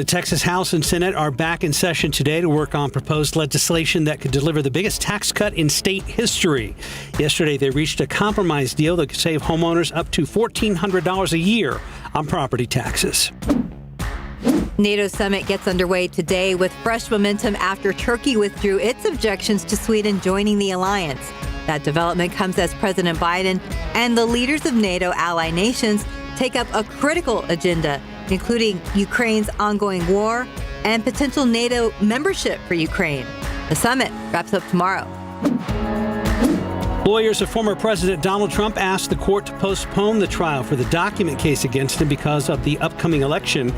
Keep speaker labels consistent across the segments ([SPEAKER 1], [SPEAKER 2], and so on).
[SPEAKER 1] The Texas House and Senate are back in session today to work on proposed legislation that could deliver the biggest tax cut in state history. Yesterday, they reached a compromise deal that could save homeowners up to $1,400 a year on property taxes.
[SPEAKER 2] NATO summit gets underway today with fresh momentum after Turkey withdrew its objections to Sweden joining the alliance. That development comes as President Biden and the leaders of NATO ally nations take up a critical agenda, including Ukraine's ongoing war and potential NATO membership for Ukraine. The summit wraps up tomorrow.
[SPEAKER 1] Lawyers of former President Donald Trump asked the court to postpone the trial for the document case against him because of the upcoming election.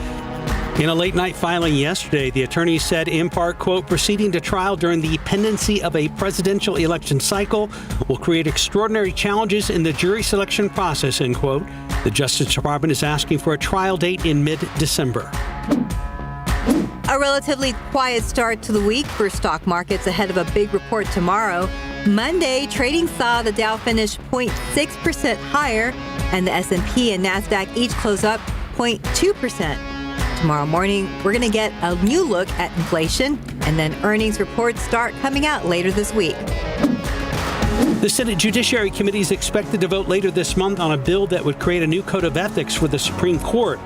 [SPEAKER 1] In a late-night filing yesterday, the attorneys said, in part, quote, proceeding to trial during the pendency of a presidential election cycle will create extraordinary challenges in the jury selection process, end quote. The Justice Department is asking for a trial date in mid-December.
[SPEAKER 2] A relatively quiet start to the week for stock markets ahead of a big report tomorrow. Monday, trading saw the Dow finish 0.6% higher, and the S&P and NASDAQ each close up 0.2%. Tomorrow morning, we're going to get a new look at inflation, and then earnings reports start coming out later this week.
[SPEAKER 1] The Senate Judiciary Committee is expected to vote later this month on a bill that would create a new code of ethics for the Supreme Court.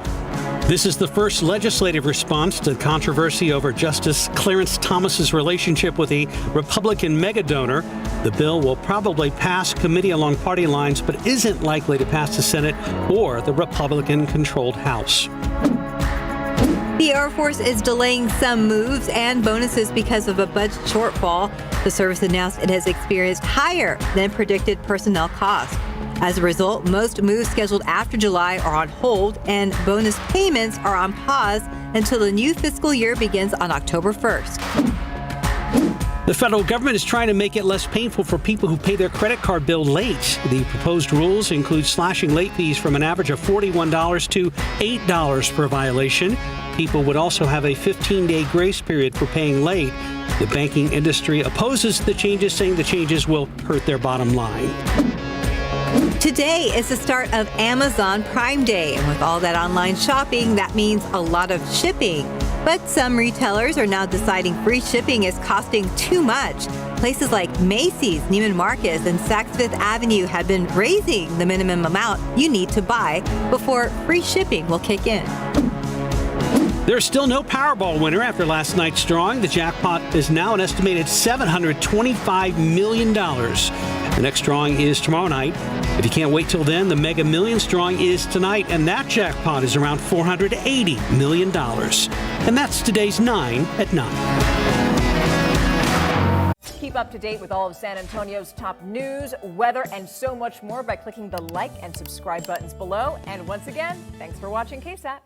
[SPEAKER 1] This is the first legislative response to controversy over Justice Clarence Thomas's relationship with a Republican megadonor. The bill will probably pass committee along party lines, but isn't likely to pass the Senate or the Republican-controlled House.
[SPEAKER 2] The Air Force is delaying some moves and bonuses because of a budget shortfall. The service announced it has experienced higher than predicted personnel costs. As a result, most moves scheduled after July are on hold, and bonus payments are on pause until the new fiscal year begins on October 1st.
[SPEAKER 1] The federal government is trying to make it less painful for people who pay their credit card bill late. The proposed rules include slashing late fees from an average of $41 to $8 per violation. People would also have a 15-day grace period for paying late. The banking industry opposes the changes, saying the changes will hurt their bottom line.
[SPEAKER 2] Today is the start of Amazon Prime Day, and with all that online shopping, that means a lot of shipping. But some retailers are now deciding free shipping is costing too much. Places like Macy's, Neiman Marcus, and Saks Fifth Avenue have been raising the minimum amount you need to buy before free shipping will kick in.
[SPEAKER 1] There's still no Powerball winner after last night's drawing. The jackpot is now an estimated $725 million. The next drawing is tomorrow night. If you can't wait till then, the Mega Millions drawing is tonight, and that jackpot is around $480 million. And that's today's 9 at 9.
[SPEAKER 3] Keep up to date with all of San Antonio's top news, weather, and so much more by clicking the like and subscribe buttons below. And once again, thanks for watching KSAT.